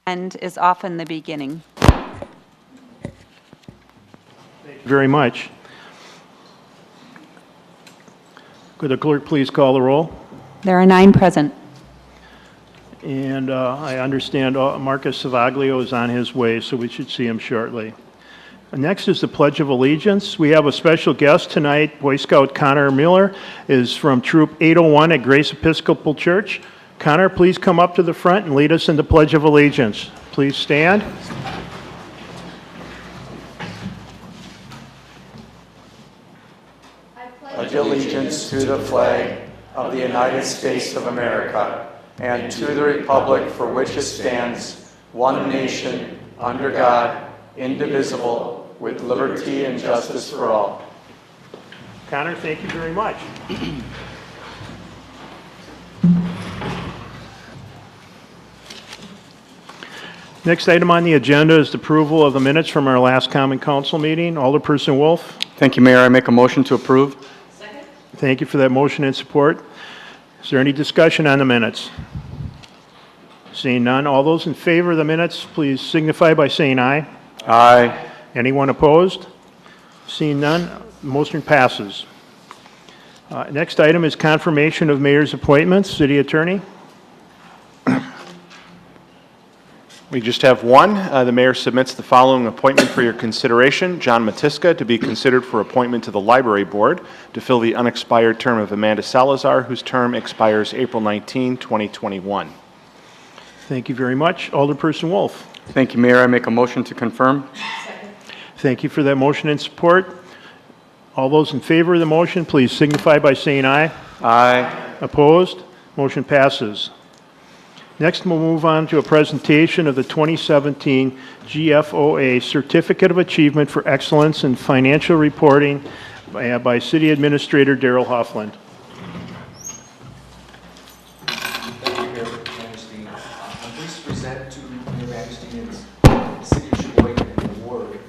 end is often the beginning. Thank you very much. Could the clerk please call the roll? There are 9 present. And I understand Marcus Savaglio is on his way, so we should see him shortly. Next is the Pledge of Allegiance. We have a special guest tonight. Boy Scout Connor Miller is from Troop 801 at Grace Episcopal Church. Connor, please come up to the front and lead us in the Pledge of Allegiance. Please stand. Pledge allegiance to the flag of the United States of America and to the republic for which it stands, one nation, under God, indivisible, with liberty and justice for all. Connor, thank you very much. Next item on the agenda is the approval of the minutes from our last Common Council meeting. Alderperson Wolf. Thank you, Mayor. I make a motion to approve. Second. Thank you for that motion and support. Is there any discussion on the minutes? Seeing none, all those in favor of the minutes, please signify by saying aye. Aye. Anyone opposed? Seeing none, motion passes. Next item is confirmation of mayor's appointments. City Attorney. We just have one. The mayor submits the following appointment for your consideration. John Matiska to be considered for appointment to the Library Board to fill the unexpired term of Amanda Salazar, whose term expires April 19, 2021. Thank you very much. Alderperson Wolf. Thank you, Mayor. I make a motion to confirm. Second. Thank you for that motion and support. All those in favor of the motion, please signify by saying aye. Aye. Opposed? Motion passes. Next, we'll move on to a presentation of the 2017 GFOA Certificate of Achievement for Excellence in Financial Reporting by City Administrator Daryl Hoffland. Thank you, Mayor Vandersteen. I'm pleased to present to Mayor Vandersteen's the City of Sheboygan an award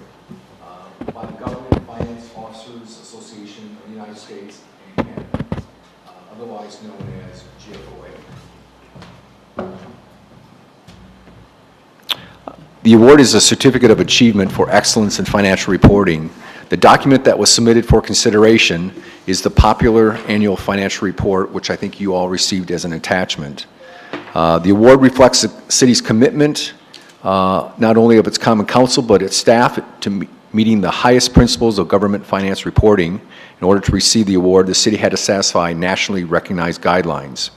by the Government Finance Officers Association of the United States and Canada, otherwise known as GFOA. The award is a Certificate of Achievement for Excellence in Financial Reporting. The document that was submitted for consideration is the popular annual financial report, which I think you all received as an attachment. The award reflects the city's commitment, not only of its Common Council, but its staff to meeting the highest principles of government finance reporting. In order to receive the award, the city had to satisfy nationally recognized guidelines.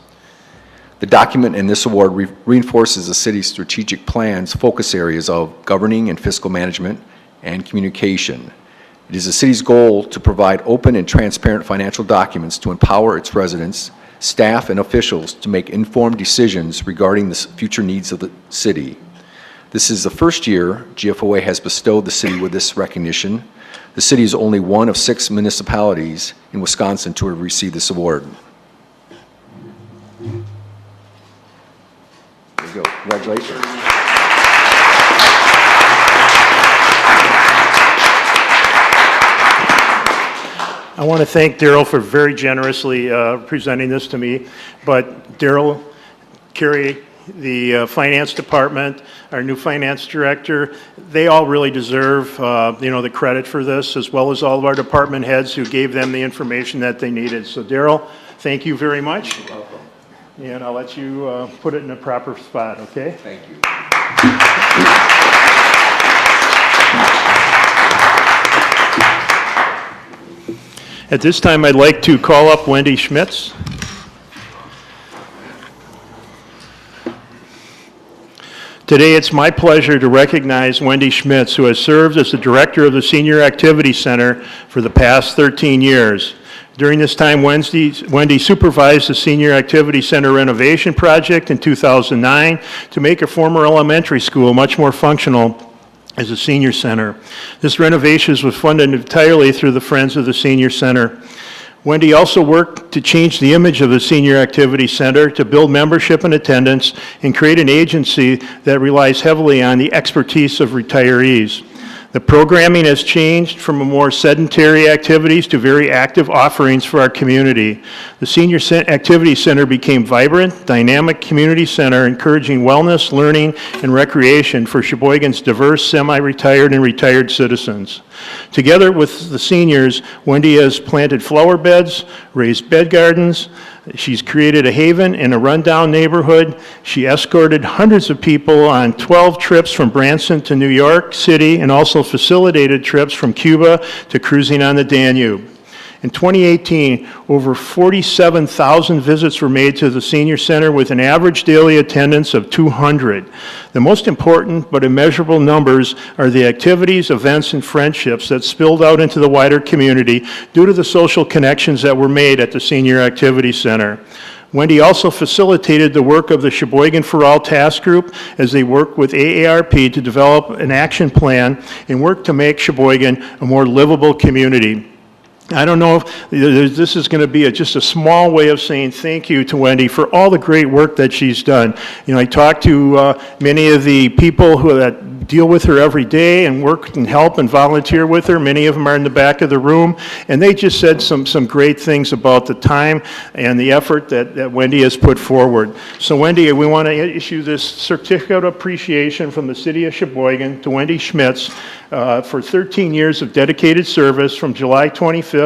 The document in this award reinforces the city's strategic plan's focus areas of governing and fiscal management and communication. It is the city's goal to provide open and transparent financial documents to empower its residents, staff, and officials to make informed decisions regarding the future needs of the city. This is the first year GFOA has bestowed the city with this recognition. The city is only one of 6 municipalities in Wisconsin to have received this award. There you go. Congratulations. I want to thank Daryl for very generously presenting this to me, but Daryl, Carrie, the finance department, our new finance director, they all really deserve the credit for this, as well as all of our department heads who gave them the information that they needed. So Daryl, thank you very much. You're welcome. And I'll let you put it in a proper spot, okay? Thank you. At this time, I'd like to call up Wendy Schmitz. Today, it's my pleasure to recognize Wendy Schmitz, who has served as the director of the Senior Activity Center for the past 13 years. During this time, Wendy supervised the Senior Activity Center renovation project in 2009 to make a former elementary school much more functional as a senior center. This renovation was funded entirely through the Friends of the Senior Center. Wendy also worked to change the image of the Senior Activity Center, to build membership and attendance, and create an agency that relies heavily on the expertise of retirees. The programming has changed from a more sedentary activities to very active offerings for our community. The Senior Activity Center became vibrant, dynamic community center encouraging wellness, learning, and recreation for Sheboygan's diverse semi-retired and retired citizens. Together with the seniors, Wendy has planted flower beds, raised bed gardens. She's created a haven in a rundown neighborhood. She escorted hundreds of people on 12 trips from Branson to New York City and also facilitated trips from Cuba to cruising on the Danube. In 2018, over 47,000 visits were made to the Senior Center with an average daily attendance of 200. The most important but immeasurable numbers are the activities, events, and friendships that spilled out into the wider community due to the social connections that were made at the Senior Activity Center. Wendy also facilitated the work of the Sheboygan For All Task Group as they worked with AARP to develop an action plan and work to make Sheboygan a more livable community. I don't know if this is going to be just a small way of saying thank you to Wendy for all the great work that she's done. You know, I talked to many of the people that deal with her every day and work and help and volunteer with her. Many of them are in the back of the room, and they just said some great things about the time and the effort that Wendy has put forward. So Wendy, we want to issue this certificate of appreciation from the City of Sheboygan to Wendy Schmitz for 13 years of dedicated service from July 25th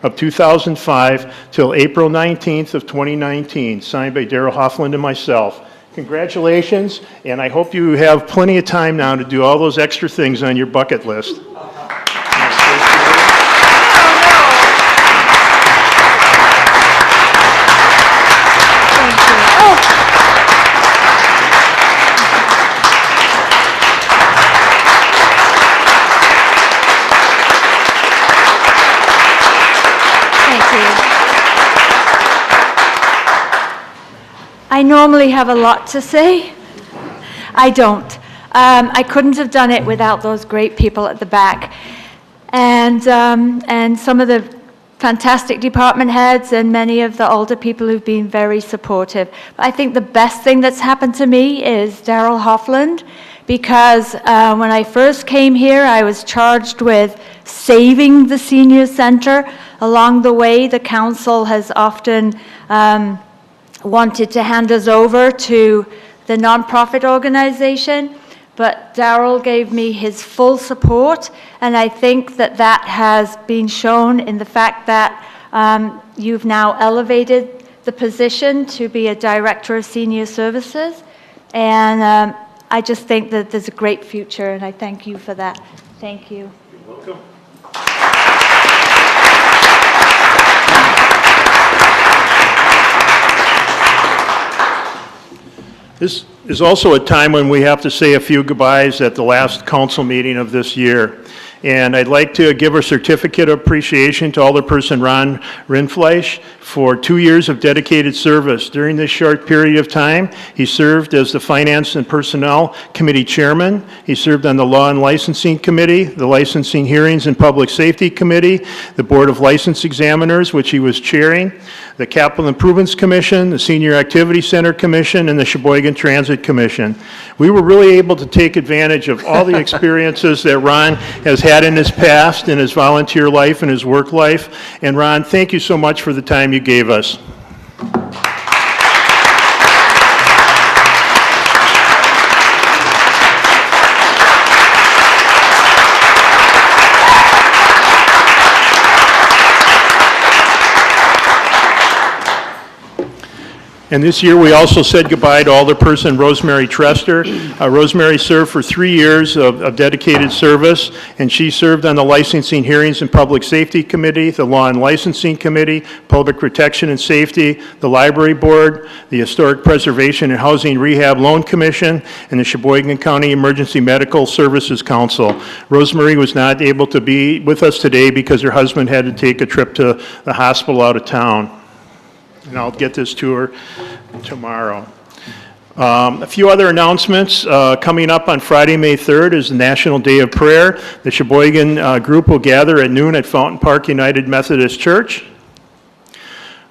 of 2005 till April 19th of 2019, signed by Darrell Hoffland and myself. Congratulations, and I hope you have plenty of time now to do all those extra things on your bucket list. I normally have a lot to say. I don't. I couldn't have done it without those great people at the back. And some of the fantastic department heads and many of the older people who've been very supportive. But I think the best thing that's happened to me is Darrell Hoffland, because when I first came here, I was charged with saving the senior center. Along the way, the council has often wanted to hand us over to the nonprofit organization, but Darrell gave me his full support, and I think that that has been shown in the fact that you've now elevated the position to be a director of senior services, and I just think that there's a great future, and I thank you for that. Thank you. You're welcome. This is also a time when we have to say a few goodbyes at the last council meeting of this year. And I'd like to give a certificate of appreciation to Alderperson Ron Rindfleisch for 2 years of dedicated service. During this short period of time, he served as the Finance and Personnel Committee Chairman. He served on the Law and Licensing Committee, the Licensing Hearings and Public Safety Committee, the Board of License Examiners, which he was chairing, the Capital Improvements Commission, the Senior Activity Center Commission, and the Sheboygan Transit Commission. We were really able to take advantage of all the experiences that Ron has had in his past, in his volunteer life and his work life. And Ron, thank you so much for the time you gave us. And this year, we also said goodbye to Alderperson Rosemary Trester. Rosemary served for 3 years of dedicated service, and she served on the Licensing Hearings and Public Safety Committee, the Law and Licensing Committee, Public Protection and Safety, the Library Board, the Historic Preservation and Housing Rehab Loan Commission, and the Sheboygan County Emergency Medical Services Council. Rosemary was not able to be with us today because her husband had to take a trip to the hospital out of town. And I'll get this to her tomorrow. A few other announcements. Coming up on Friday, May 3rd is the National Day of Prayer. The Sheboygan group will gather at noon at Fountain Park United Methodist Church.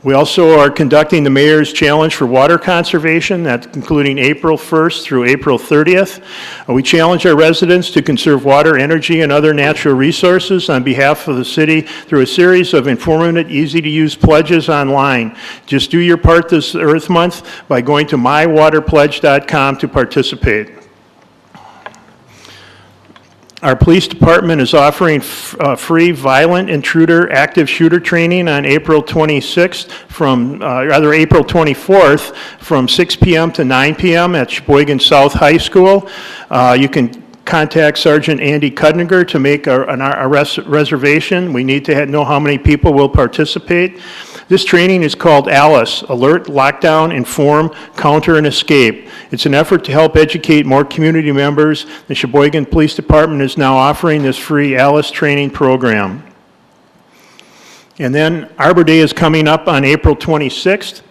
We also are conducting the Mayor's Challenge for Water Conservation, that's including April 1st through April 30th. We challenge our residents to conserve water, energy, and other natural resources on behalf of the city through a series of informative, easy-to-use pledges online. Just do your part this Earth Month by going to mywaterpledge.com to participate. Our police department is offering free violent intruder active shooter training on April 26th April 24th from 6 p.m. to 9 p.m. at Sheboygan South High School. You can contact Sergeant Andy Cudninger to make a reservation. We need to know how many people will participate. This training is called ALICE, Alert, Lockdown, Inform, Counter, and Escape. It's an effort to help educate more community members. The Sheboygan Police Department is now offering this free ALICE training program. And then Arbor Day is coming up on April 26th.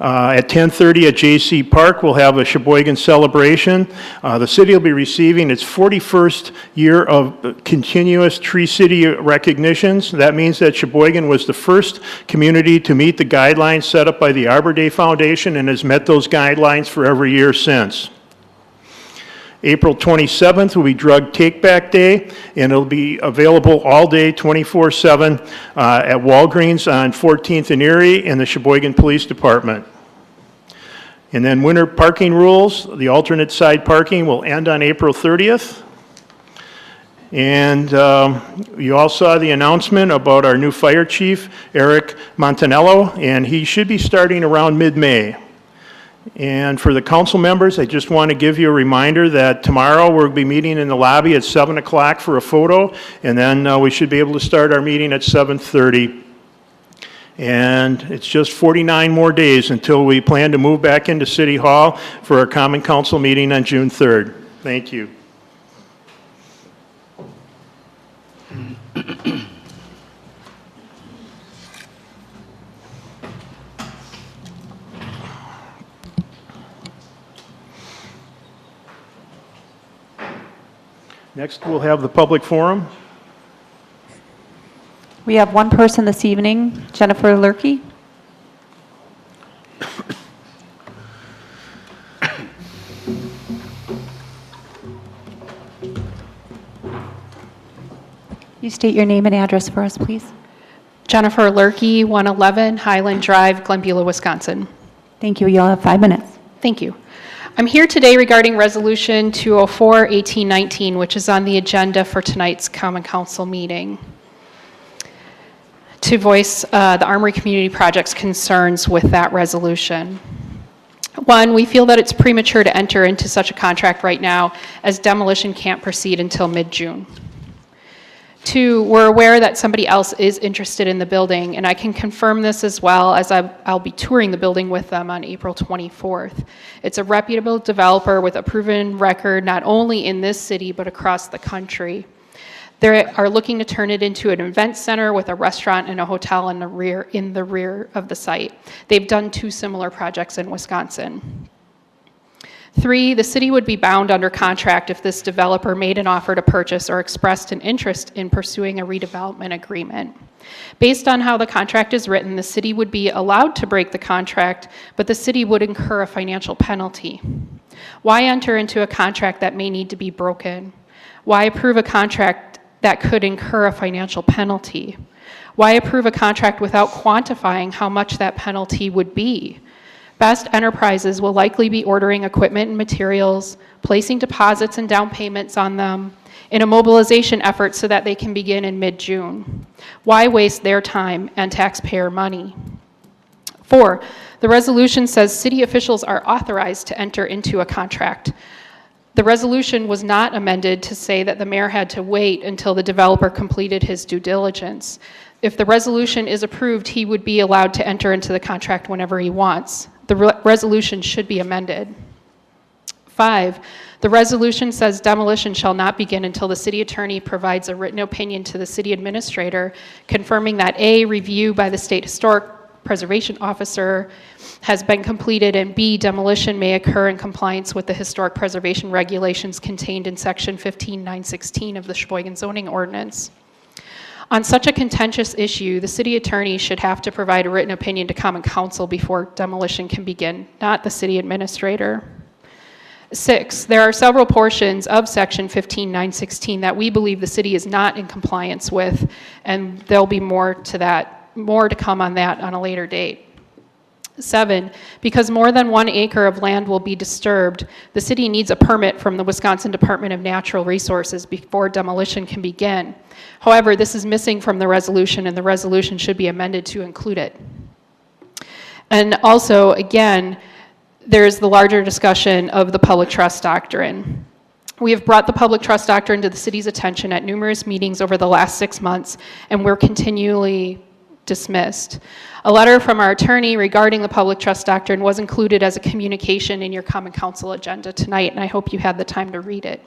At 10:30 at J.C. Park, we'll have a Sheboygan celebration. The city will be receiving its 41st year of continuous Tree City recognitions. That means that Sheboygan was the first community to meet the guidelines set up by the Arbor Day Foundation and has met those guidelines for every year since. April 27th will be Drug Take-Back Day, and it'll be available all day, 24/7, at Walgreens on 14th and Erie and the Sheboygan Police Department. And then winter parking rules, the alternate side parking will end on April 30th. And you all saw the announcement about our new fire chief, Eric Montanello, and he should be starting around mid-May. And for the council members, I just want to give you a reminder that tomorrow we'll be meeting in the lobby at 7 o'clock for a photo, and then we should be able to start our meeting at 7:30. And it's just 49 more days until we plan to move back into City Hall for our Common Council meeting on June 3rd. Thank you. Next, we'll have the public forum. We have one person this evening, Jennifer Lurkey. You state your name and address for us, please. Jennifer Lurkey, 111 Highland Drive, Glenbeulah, Wisconsin. Thank you. You'll have 5 minutes. Thank you. I'm here today regarding Resolution 204-1819, which is on the agenda for tonight's Common Council meeting, to voice the Armory Community Project's concerns with that resolution. One, we feel that it's premature to enter into such a contract right now, as demolition can't proceed until mid-June. Two, we're aware that somebody else is interested in the building, and I can confirm this as well, as I'll be touring the building with them on April 24th. It's a reputable developer with a proven record not only in this city but across the country. They are looking to turn it into an event center with a restaurant and a hotel in the rear of the site. They've done 2 similar projects in Wisconsin. 3, the city would be bound under contract if this developer made an offer to purchase or expressed an interest in pursuing a redevelopment agreement. Based on how the contract is written, the city would be allowed to break the contract, but the city would incur a financial penalty. Why enter into a contract that may need to be broken? Why approve a contract that could incur a financial penalty? Why approve a contract without quantifying how much that penalty would be? Best Enterprises will likely be ordering equipment and materials, placing deposits and down payments on them in a mobilization effort so that they can begin in mid-June. Why waste their time and taxpayer money? 4, the resolution says city officials are authorized to enter into a contract. The resolution was not amended to say that the mayor had to wait until the developer completed his due diligence. If the resolution is approved, he would be allowed to enter into the contract whenever he wants. The resolution should be amended. 5, the resolution says demolition shall not begin until the city attorney provides a written opinion to the city administrator confirming that A, review by the state historic preservation officer has been completed, and B, demolition may occur in compliance with the historic preservation regulations contained in section 15916 of the Sheboygan zoning ordinance. On such a contentious issue, the city attorney should have to provide a written opinion to Common Council before demolition can begin, not the city administrator. 6, there are several portions of Section 15916 that we believe the city is not in compliance with, and there'll be more to come on that on a later date. 7, because more than 1 acre of land will be disturbed, the city needs a permit from the Wisconsin Department of Natural Resources before demolition can begin. However, this is missing from the resolution, and the resolution should be amended to include it. And also, again, there's the larger discussion of the public trust doctrine. We have brought the public trust doctrine to the city's attention at numerous meetings over the last 6 months, and we're continually dismissed. A letter from our attorney regarding the public trust doctrine was included as a communication in your Common Council agenda tonight, and I hope you had the time to read it.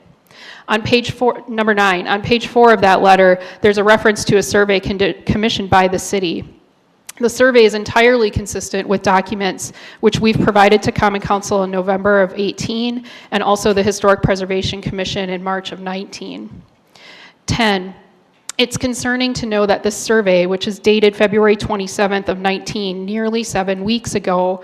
On page 4, number 9, on page 4 of that letter, there's a reference to a survey commissioned by the city. The survey is entirely consistent with documents which we've provided to Common Council in November of 18, and also the Historic Preservation Commission in March of 19. 10, it's concerning to know that this survey, which is dated February 27th of 19, nearly 7 weeks ago,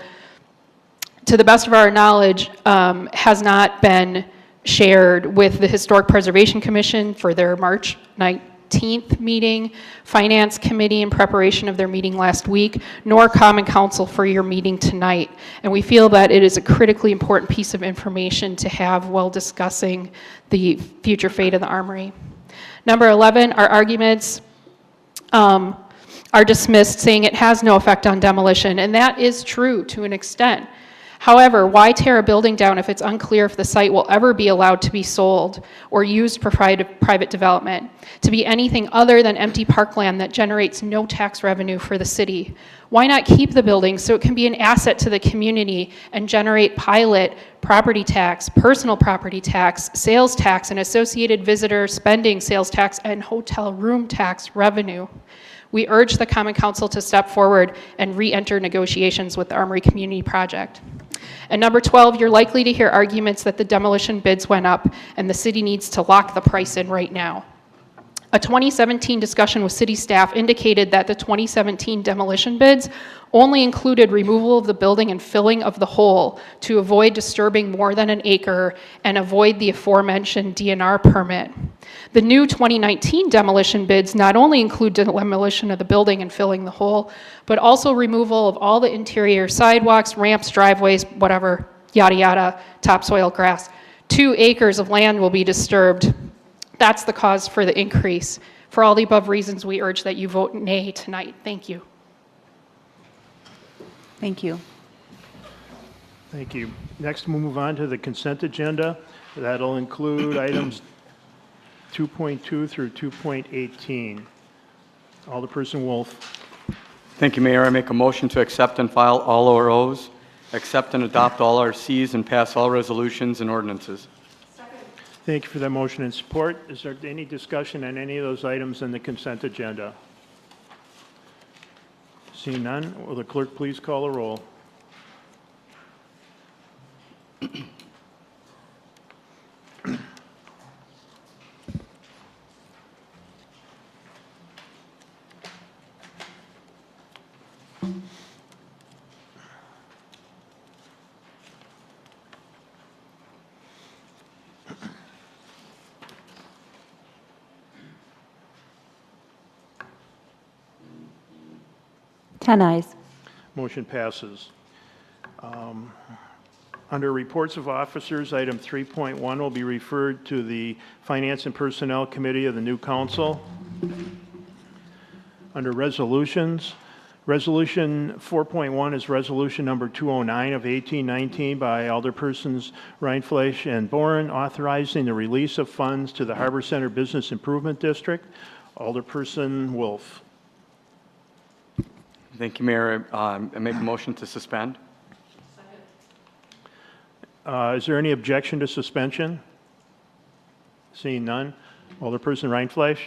to the best of our knowledge, has not been shared with the Historic Preservation Commission for their March 19th meeting, Finance Committee in preparation of their meeting last week, nor Common Council for your meeting tonight. And we feel that it is a critically important piece of information to have while discussing the future fate of the Armory. Number 11, our arguments are dismissed, saying it has no effect on demolition, and that is true to an extent. However, why tear a building down if it's unclear if the site will ever be allowed to be sold or used for private development, to be anything other than empty parkland that generates no tax revenue for the city? Why not keep the building so it can be an asset to the community and generate pilot property tax, personal property tax, sales tax, and associated visitor spending sales tax, and hotel room tax revenue? We urge the Common Council to step forward and re-enter negotiations with the Armory Community Project. And number 12, you're likely to hear arguments that the demolition bids went up and the city needs to lock the price in right now. A 2017 discussion with city staff indicated that the 2017 demolition bids only included removal of the building and filling of the hole to avoid disturbing more than an acre and avoid the aforementioned DNR permit. The new 2019 demolition bids not only include demolition of the building and filling the hole, but also removal of all the interior sidewalks, ramps, driveways, whatever, yada yada, topsoil, grass. 2 acres of land will be disturbed. That's the cause for the increase. For all the above reasons, we urge that you vote nay tonight. Thank you. Thank you. Thank you. Next, we'll move on to the consent agenda. That'll include items 2.2 through 2.18. Alderperson Wolf. Thank you, Mayor. I make a motion to accept and file all OROs, accept and adopt all RCs, and pass all resolutions and ordinances. Thank you for that motion and support. Is there any discussion on any of those items in the consent agenda? Seeing none, will the clerk please call a roll? Ten ayes. Motion passes. Under reports of officers, item 3.1 will be referred to the Finance and Personnel Committee of the new council. Under resolutions, Resolution 4.1 is resolution number 209 of 1819 by Alderpersons Rindfleisch and Boren, authorizing the release of funds to the Harbor Center Business Improvement District. Alderperson Wolf. Thank you, Mayor. I make a motion to suspend. Is there any objection to suspension? Seeing none. Alderperson Rindfleisch.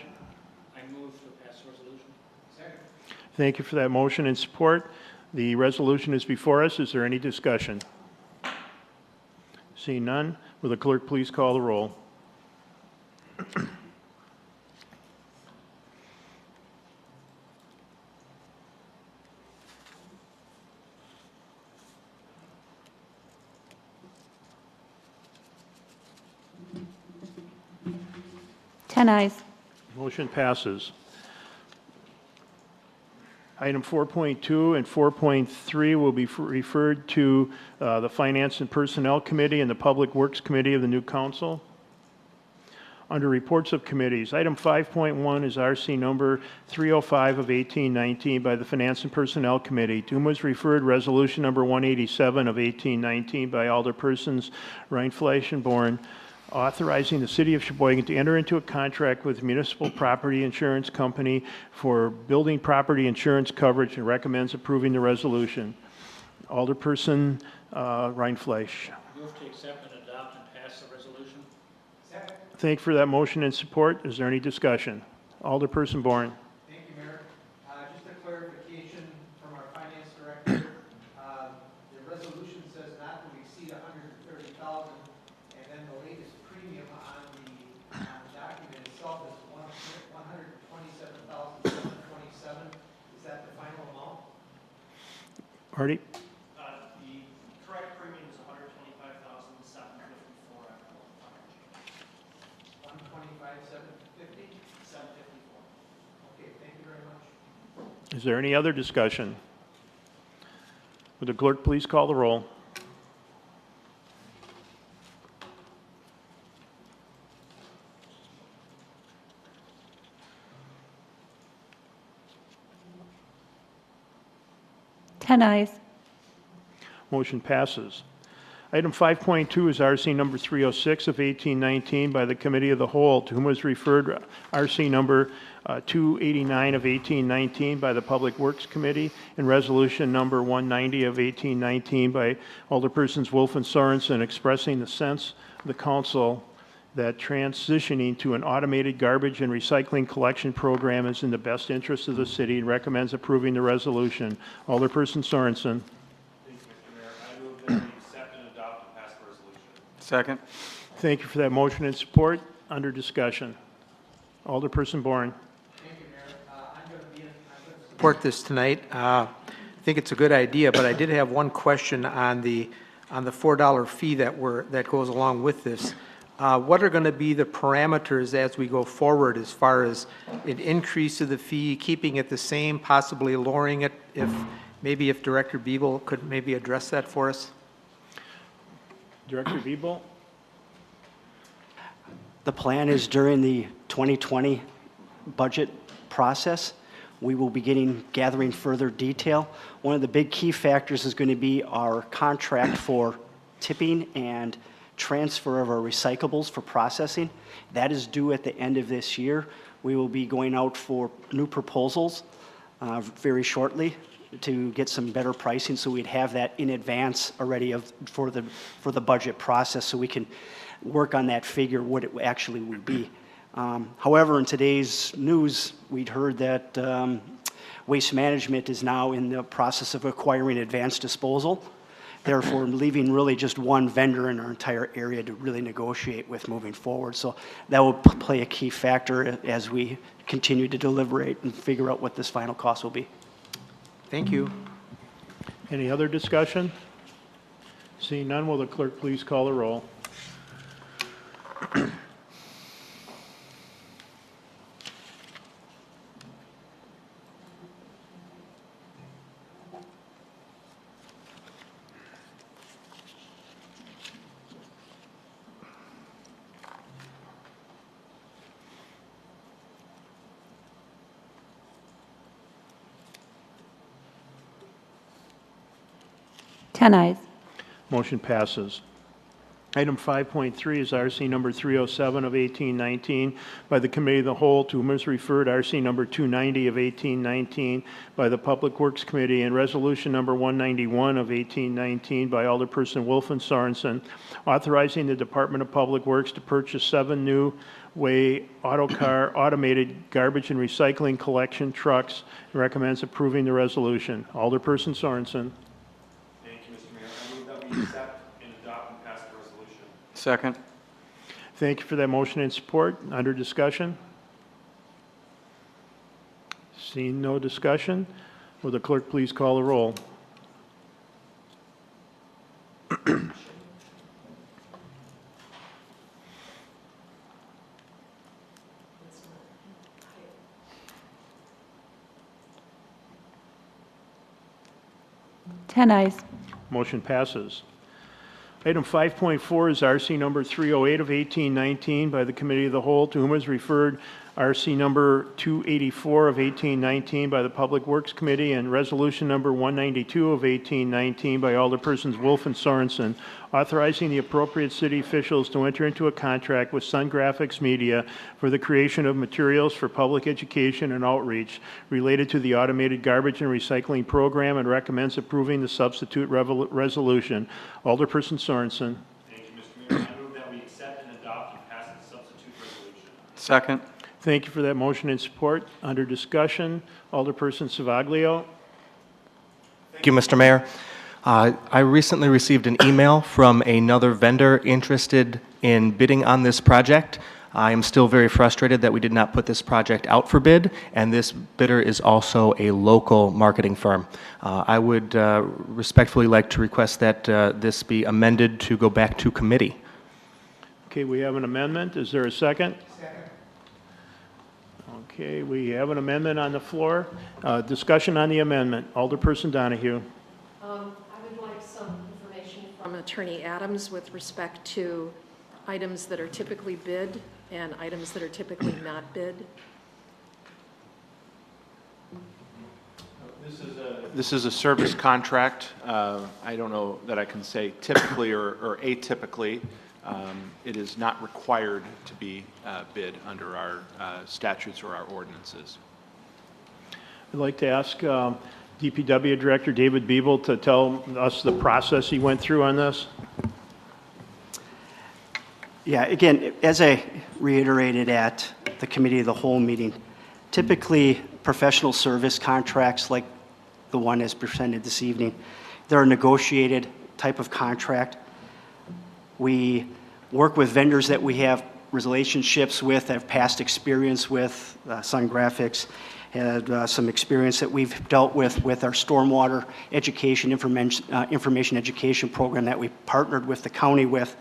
I move to pass the resolution. Second. Thank you for that motion and support. The resolution is before us. Is there any discussion? Seeing none, will the clerk please call the roll? 10 eyes. Motion passes. Item 4.2 and 4.3 will be referred to the Finance and Personnel Committee and the Public Works Committee of the new council. Under reports of committees, item 5.1 is RC number 305 of 1819 by the Finance and Personnel Committee, to whom was referred resolution number 187 of 1819 by Alderpersons Rindfleisch and Bourne, authorizing the City of Sheboygan to enter into a contract with Municipal Property Insurance Company for building property insurance coverage, and recommends approving the resolution. Alderperson Rindfleisch. Move to accept and adopt and pass the resolution. Second. Thank you for that motion and support. Is there any discussion? Alderperson Bourne. Thank you, Mayor. Just a clarification from our finance director. The resolution says not to exceed $130,000, and then the latest premium on the document itself is $127,727. Is that the final amount? Artie? The correct premium is $125,754. 125,750? 754. Okay, thank you very much. Is there any other discussion? Would the clerk please call the roll? Ten eyes. Motion passes. Item 5.2 is RC number 306 of 1819 by the Committee of the Whole, to whom was referred RC number 289 of 1819 by the Public Works Committee, and resolution number 190 of 1819 by Alderpersons Wolf and Sorensen, expressing the sense of the council that transitioning to an automated garbage and recycling collection program is in the best interest of the city, and recommends approving the resolution. Alderperson Sorensen. Thank you, Mr. Mayor. I move that we accept and adopt and pass the resolution. Second. Thank you for that motion and support. Under discussion. Alderperson Bourne. Thank you, Mayor. I'm going to support this tonight. I think it's a good idea, but I did have one question on the $4 fee that goes along with this. What are going to be the parameters as we go forward as far as an increase of the fee, keeping it the same, possibly lowering it? If Director Biebel could maybe address that for us. Director Biebel. The plan is during the 2020 budget process, we will be gathering further detail. One of the big key factors is going to be our contract for tipping and transfer of our recyclables for processing. That is due at the end of this year. We will be going out for new proposals very shortly to get some better pricing, so we'd have that in advance already for the budget process, so we can work on that figure, what it actually would be. However, in today's news, we'd heard that Waste Management is now in the process of acquiring Advanced Disposal, therefore leaving really just one vendor in our entire area to really negotiate with moving forward. So that will play a key factor as we continue to deliberate and figure out what this final cost will be. Thank you. Any other discussion? Seeing none, will the clerk please call the roll? Ten eyes. Motion passes. Item 5.3 is RC number 307 of 1819 by the Committee of the Whole, to whom is referred RC number 290 of 1819 by the Public Works Committee, and resolution number 191 of 1819 by Alderperson Wolf and Sorensen, authorizing the Department of Public Works to purchase 7 new Way Autocar automated garbage and recycling collection trucks, and recommends approving the resolution. Alderperson Sorensen. Thank you, Mr. Mayor. I move that we accept and adopt and pass the resolution. Second. Thank you for that motion and support. Under discussion? Seeing no discussion, will the clerk please call the roll? 10 eyes. Motion passes. Item 5.4 is RC number 308 of 1819 by the Committee of the Whole, to whom is referred RC number 284 of 1819 by the Public Works Committee, and Resolution number 192 of 1819 by Alderpersons Wolf and Sorensen, authorizing the appropriate city officials to enter into a contract with Sun Graphics Media for the creation of materials for public education and outreach related to the automated garbage and recycling program, and recommends approving the substitute resolution. Alderperson Sorensen. Thank you, Mr. Mayor. I move that we accept and adopt and pass the substitute resolution. Second. Thank you for that motion and support. Under discussion, Alderperson Savaglio. Thank you, Mr. Mayor. I recently received an email from another vendor interested in bidding on this project. I am still very frustrated that we did not put this project out for bid, and this bidder is also a local marketing firm. I would respectfully like to request that this be amended to go back to committee. Okay, we have an amendment. Is there a second? Second. Okay, we have an amendment on the floor. Discussion on the amendment. Alderperson Donahue. I would like some information from Attorney Adams with respect to items that are typically bid and items that are typically not bid. This is a service contract. I don't know that I can say typically or atypically. It is not required to be bid under our statutes or our ordinances. I'd like to ask DPW Director David Biebel to tell us the process he went through on this. Yeah, again, as I reiterated at the Committee of the Whole meeting, typically professional service contracts like the one as presented this evening, they're a negotiated type of contract. We work with vendors that we have relationships with, have past experience with. Sun Graphics had some experience that we've dealt with our stormwater education, information education program that we partnered with the county with.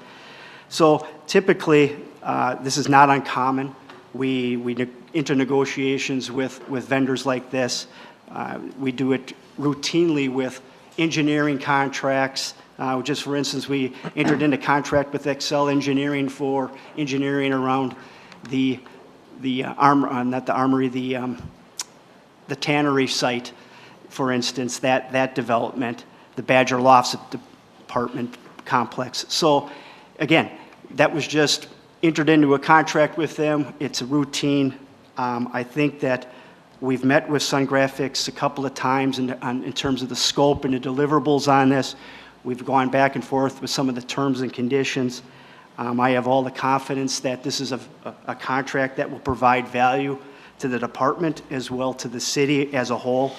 So typically, this is not uncommon. We enter negotiations with vendors like this. We do it routinely with engineering contracts. Just for instance, we entered into contract with Excel Engineering for engineering around the tannery site, for instance, that development, the Badger Lofts apartment complex. So again, that was just entered into a contract with them. It's a routine. I think that we've met with Sun Graphics a couple of times in terms of the scope and the deliverables on this. We've gone back and forth with some of the terms and conditions. I have all the confidence that this is a contract that will provide value to the department as well to the city as a whole.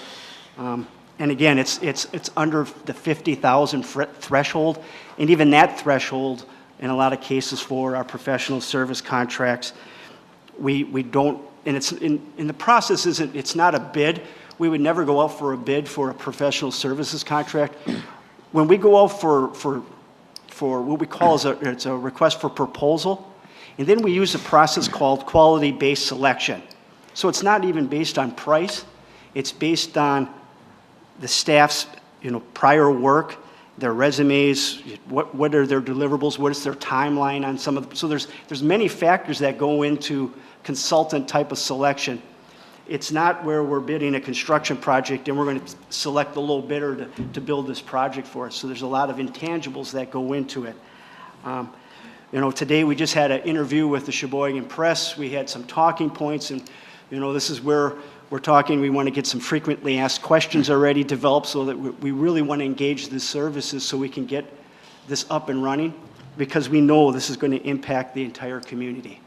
And again, it's under the 50,000 threshold, and even that threshold, in a lot of cases for our professional service contracts, we don't. And it's in the process it's not a bid. We would never go out for a bid for a professional services contract. When we go out for what we call it's a request for proposal, and then we use a process called quality-based selection. So it's not even based on price. It's based on the staff's prior work, their resumes, what are their deliverables, what is their timeline on some of the, so there's many factors that go into consultant type of selection. It's not where we're bidding a construction project and we're going to select the low bidder to build this project for us. So there's a lot of intangibles that go into it. Today we just had an interview with the Sheboygan Press. We had some talking points, and this is where we're talking. We want to get some frequently asked questions already developed so that we really want to engage the services so we can get this up and running, because we know this is going to impact the entire community.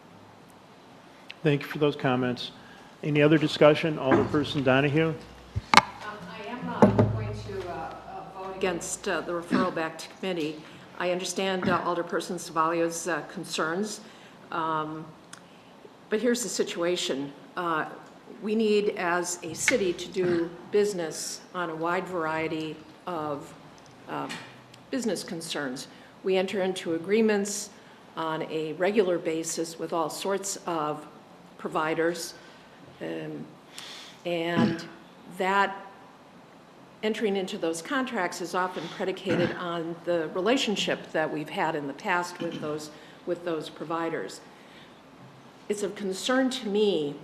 Thank you for those comments. Any other discussion? Alderperson Donahue? I am going to vote against the referral back to committee. I understand Alderperson Savaglio's concerns, but here's the situation. We need, as a city, to do business on a wide variety of business concerns. We enter into agreements on a regular basis with all sorts of providers, and that entering into those contracts is often predicated on the relationship that we've had in the past with those providers. It's of concern to me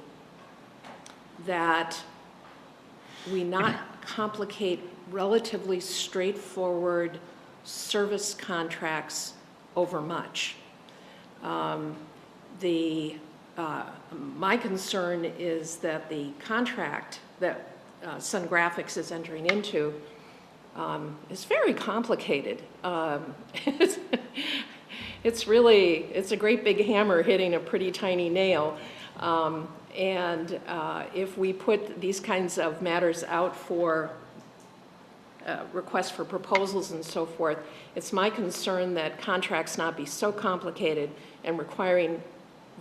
that we not complicate relatively straightforward service contracts over much. My concern is that the contract that Sun Graphics is entering into is very complicated. It's a great big hammer hitting a pretty tiny nail. If we put these kinds of matters out for requests for proposals and so forth, it's my concern that contracts not be so complicated and requiring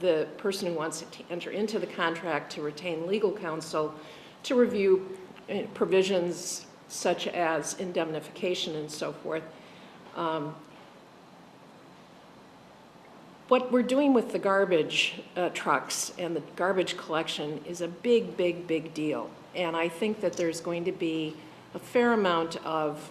the person who wants to enter into the contract to retain legal counsel to review provisions such as indemnification and so forth. What we're doing with the garbage trucks and the garbage collection is a big, big, big deal. And I think that there's going to be a fair amount of,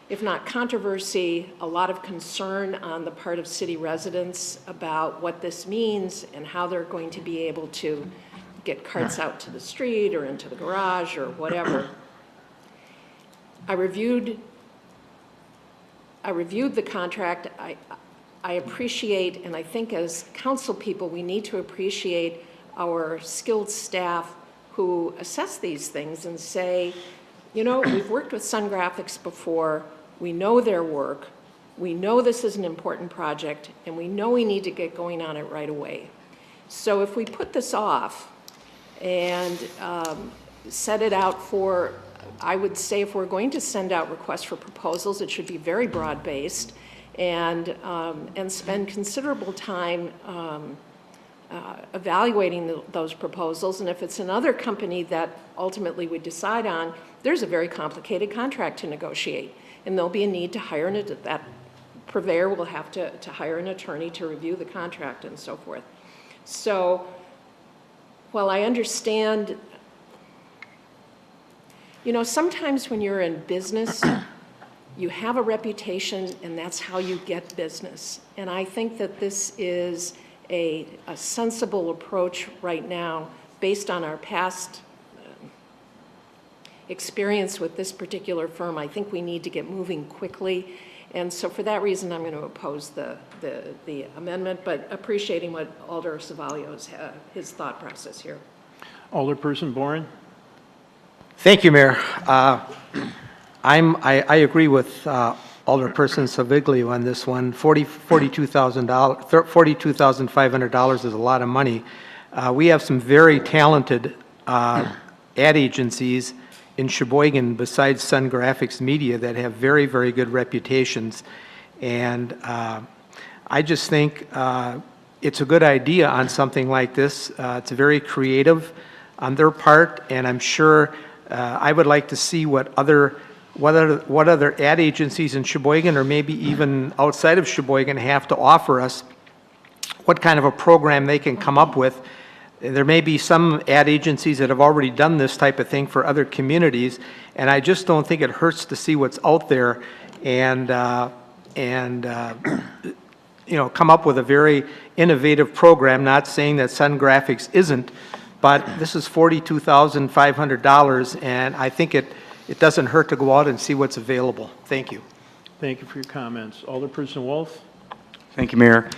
if not controversy, a lot of concern on the part of city residents about what this means and how they're going to be able to get carts out to the street or into the garage or whatever. I reviewed the contract. I appreciate, and I think as council people, we need to appreciate our skilled staff who assess these things and say, you know, we've worked with Sun Graphics before, we know their work, we know this is an important project, and we know we need to get going on it right away. So if we put this off and set it out for, I would say if we're going to send out requests for proposals, it should be very broad-based and spend considerable time evaluating those proposals. And if it's another company that ultimately we decide on, there's a very complicated contract to negotiate. And there'll be a need to hire that purveyor will have to hire an attorney to review the contract and so forth. So while I understand, you know, sometimes when you're in business, you have a reputation and that's how you get business. And I think that this is a sensible approach right now based on our past experience with this particular firm. I think we need to get moving quickly. And so for that reason, I'm going to oppose the amendment, but appreciating what Alder Savalio's his thought process here. Alderperson Boren. Thank you, Mayor. I agree with Alderperson Saviglio on this one. $42,500 is a lot of money. We have some very talented ad agencies in Sheboygan besides Sun Graphics Media that have very, very good reputations. And I just think it's a good idea on something like this. It's very creative on their part, and I'm sure I would like to see what other ad agencies in Sheboygan or maybe even outside of Sheboygan have to offer us, what kind of a program they can come up with. There may be some ad agencies that have already done this type of thing for other communities, and I just don't think it hurts to see what's out there and you know, come up with a very innovative program, not saying that Sun Graphics isn't, but this is $42,500, and I think it doesn't hurt to go out and see what's available. Thank you. Thank you for your comments. Alderperson Wolf. Thank you, Mayor.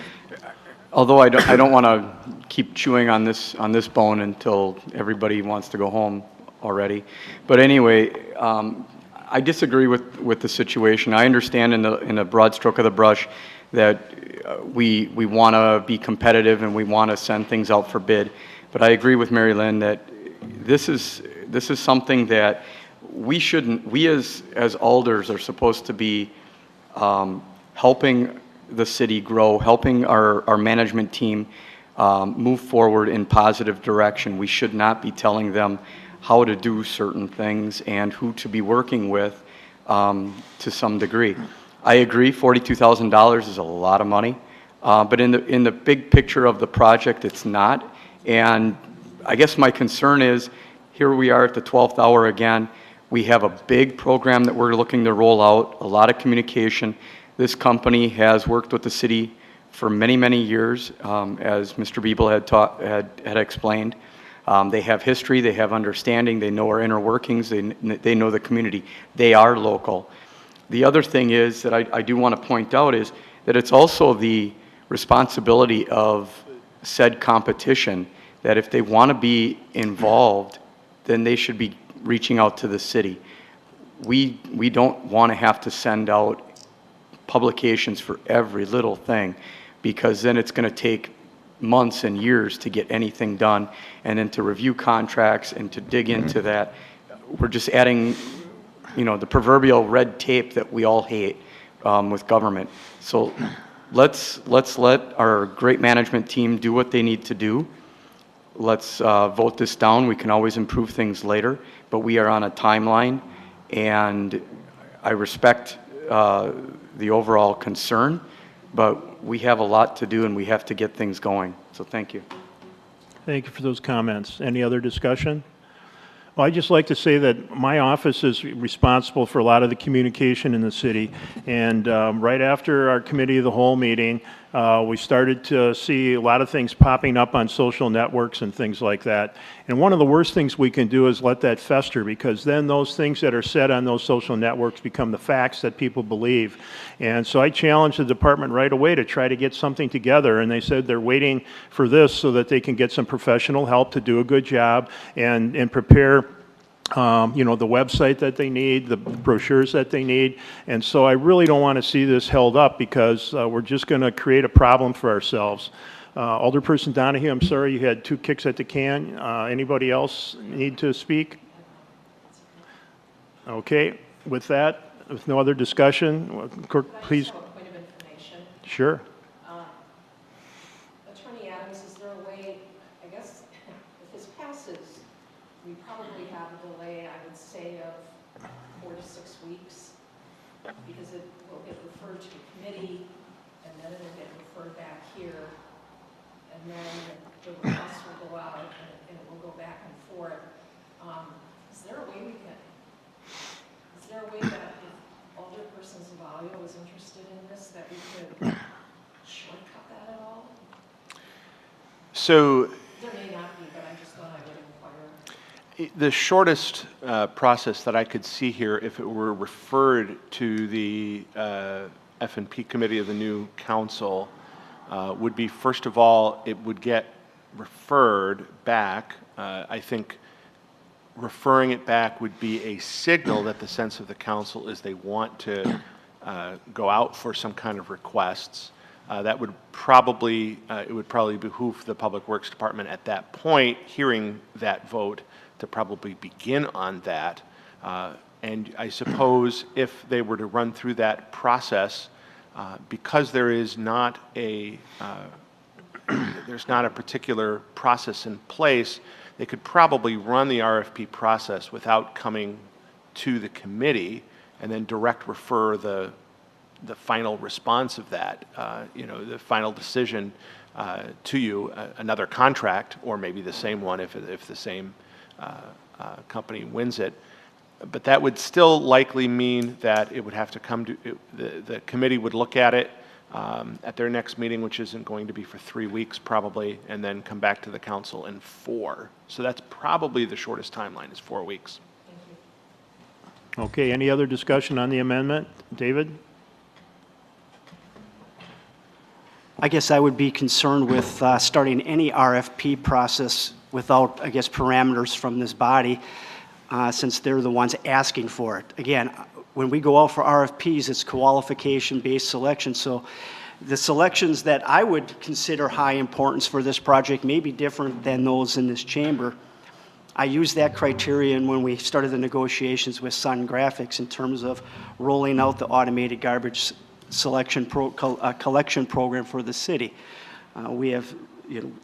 Although I don't want to keep chewing on this bone until everybody wants to go home already. But anyway, I disagree with the situation. I understand in a broad stroke of the brush that we want to be competitive and we want to send things out for bid. But I agree with Mary Lynn that this is something that we as alders are supposed to be helping the city grow, helping our management team move forward in positive direction. We should not be telling them how to do certain things and who to be working with to some degree. I agree, $42,000 is a lot of money, but in the big picture of the project, it's not. And I guess my concern is, here we are at the 12th hour again. We have a big program that we're looking to roll out, a lot of communication. This company has worked with the city for many, many years, as Mr. Biebel had explained. They have history, they have understanding, they know our inner workings, they know the community. They are local. The other thing is that I do want to point out is that it's also the responsibility of said competition that if they want to be involved, then they should be reaching out to the city. We don't want to have to send out publications for every little thing, because then it's going to take months and years to get anything done, and then to review contracts and to dig into that. We're just adding, the proverbial red tape that we all hate with government. So let's let our great management team do what they need to do. Let's vote this down. We can always improve things later, but we are on a timeline, and I respect the overall concern, but we have a lot to do and we have to get things going. So thank you. Thank you for those comments. Any other discussion? Well, I'd just like to say that my office is responsible for a lot of the communication in the city. And right after our committee of the whole meeting, we started to see a lot of things popping up on social networks and things like that. And one of the worst things we can do is let that fester, because then those things that are said on those social networks become the facts that people believe. And so I challenged the department right away to try to get something together. And they said they're waiting for this so that they can get some professional help to do a good job and prepare the website that they need, the brochures that they need. And so I really don't want to see this held up, because we're just going to create a problem for ourselves. Alderperson Donahue, I'm sorry you had 2 kicks at the can. Anybody else need to speak? Okay, with that, with no other discussion, clerk, please. Point of information. Sure. Attorney Adams, is there a way, I guess, if this passes, we probably have a delay, I would say, of 4 to 6 weeks, because it will get referred to committee, and then it will get referred back here, and then the request will go out, and it will go back and forth. Is there a way that if Alderperson Zavallo is interested in this, that we could shortcut that at all? So There may not be, but I just thought I would inquire. the shortest process that I could see here, if it were referred to the F&P committee of the new council, would be, first of all, it would get referred back. I think referring it back would be a signal that the sense of the council is they want to go out for some kind of requests. That would probably, it would probably behoove the Public Works Department at that point, hearing that vote, to probably begin on that. And I suppose if they were to run through that process, because there is not a there's not a particular process in place, they could probably run the RFP process without coming to the committee and then direct refer the final response of that, the final decision to you, another contract, or maybe the same one if the same company wins it. But that would still likely mean that it would have to come to, the committee would look at it at their next meeting, which isn't going to be for 3 weeks probably, and then come back to the council in 4. So that's probably the shortest timeline, is 4 weeks. Okay, any other discussion on the amendment? David? I guess I would be concerned with starting any RFP process without, I guess, parameters from this body, since they're the ones asking for it. Again, when we go out for RFPs, it's qualification-based selection, so the selections that I would consider high importance for this project may be different than those in this chamber. I used that criterion when we started the negotiations with Sun Graphics in terms of rolling out the automated garbage collection program for the city. We have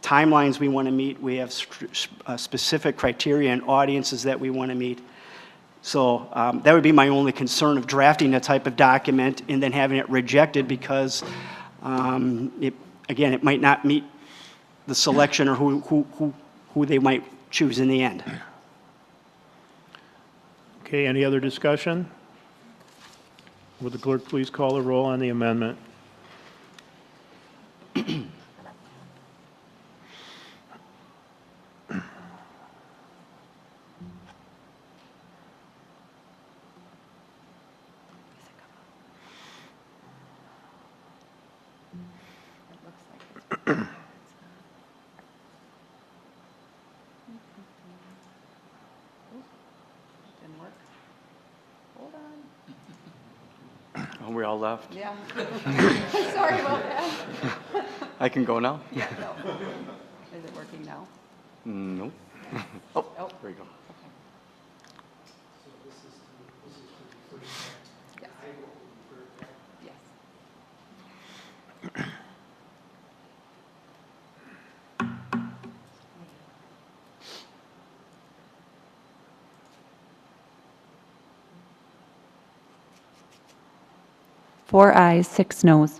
timelines we want to meet. We have specific criteria and audiences that we want to meet. So that would be my only concern of drafting a type of document and then having it rejected because, it might not meet the selection or who they might choose in the end. Okay, any other discussion? Would the clerk please call the roll on the amendment? Oh, we all left. Yeah. Sorry about that. I can go now? Yeah, no. Is it working now? No. Oh, there you go. Yes. 4 ayes, 6 noes.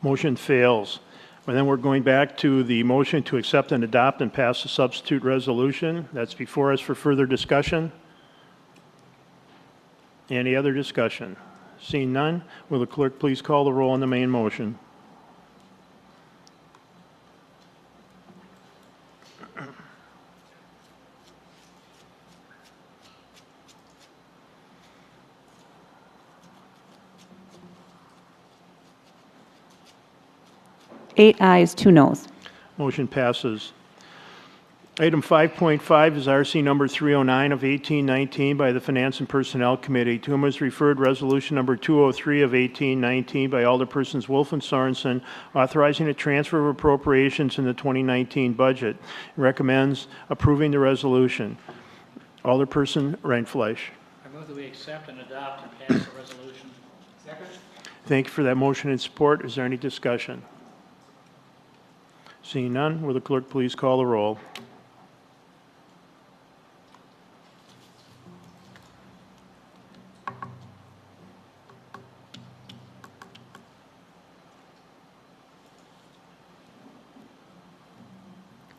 Motion fails. And then we're going back to the motion to accept and adopt and pass the substitute resolution. That's before us for further discussion. Any other discussion? Seeing none, will the clerk please call the roll on the main motion? Eight ayes, 2 noes. Motion passes. Item 5.5 is RC number 309 of 1819 by the Finance and Personnel Committee, to whom is referred Resolution number 203 of 1819 by Alderpersons Wolf and Sorensen, authorizing a transfer of appropriations in the 2019 budget. It recommends approving the resolution. Alderperson Rindfleisch. I move that we accept and adopt and pass the resolution. Second. Thank you for that motion and support. Is there any discussion? Seeing none, will the clerk please call the roll?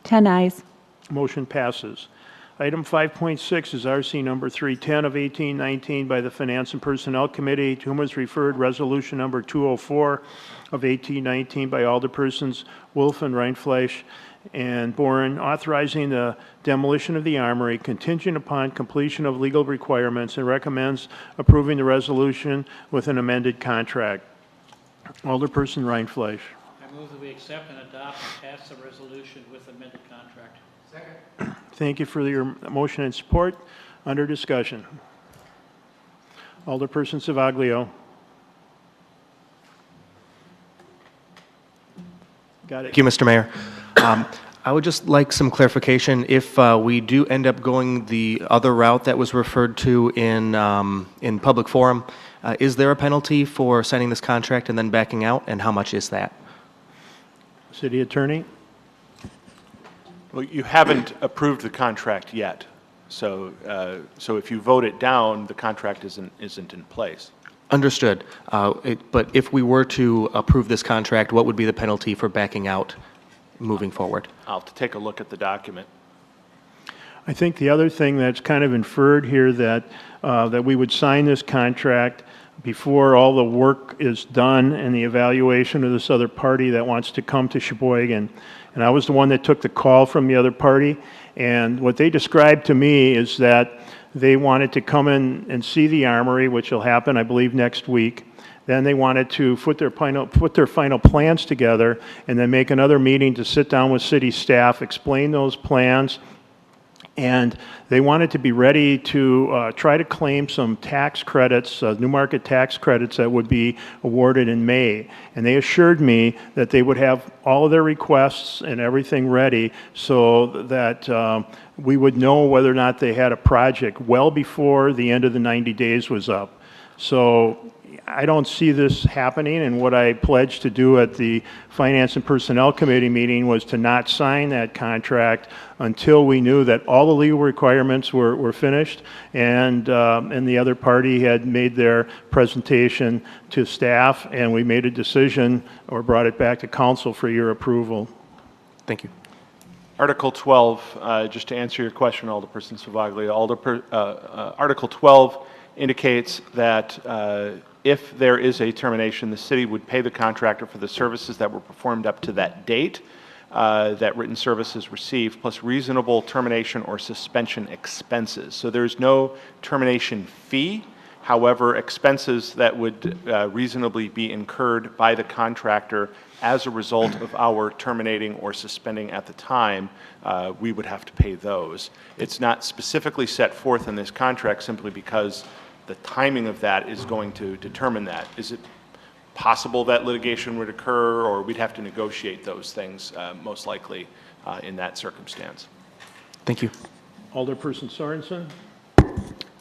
Ten ayes. Motion passes. Item 5.6 is RC number 310 of 1819 by the Finance and Personnel Committee, to whom was referred Resolution number 204 of 1819 by Alderpersons Wolf and Rindfleisch and Boren, authorizing the demolition of the armory contingent upon completion of legal requirements, and recommends approving the resolution with an amended contract. Alderperson Rindfleisch. I move that we accept and adopt and pass the resolution with amended contract. Second. Thank you for your motion and support. Under discussion. Alderperson Savaglio. Got it. Thank you, Mr. Mayor. I would just like some clarification. If we do end up going the other route that was referred to in public forum, is there a penalty for signing this contract and then backing out, and how much is that? City Attorney. Well, you haven't approved the contract yet, so if you vote it down, the contract isn't in place. Understood. But if we were to approve this contract, what would be the penalty for backing out moving forward? I'll have to take a look at the document. I think the other thing that's kind of inferred here that we would sign this contract before all the work is done and the evaluation of this other party that wants to come to Sheboygan. And I was the one that took the call from the other party. And what they described to me is that they wanted to come in and see the armory, which will happen, I believe, next week. Then they wanted to put their final plans together and then make another meeting to sit down with city staff, explain those plans, and they wanted to be ready to try to claim some tax credits, new market tax credits that would be awarded in May. And they assured me that they would have all of their requests and everything ready so that we would know whether or not they had a project well before the end of the 90 days was up. So I don't see this happening, and what I pledged to do at the Finance and Personnel Committee meeting was to not sign that contract until we knew that all the legal requirements were finished and the other party had made their presentation to staff, and we made a decision or brought it back to council for your approval. Thank you. Article 12, just to answer your question, Alderperson Savaglia, Article 12 indicates that if there is a termination, the city would pay the contractor for the services that were performed up to that date, that written services received, plus reasonable termination or suspension expenses. So there's no termination fee. However, expenses that would reasonably be incurred by the contractor as a result of our terminating or suspending at the time, we would have to pay those. It's not specifically set forth in this contract simply because the timing of that is going to determine that. Is it possible that litigation would occur, or we'd have to negotiate those things most likely in that circumstance? Thank you. Alderperson Sorensen?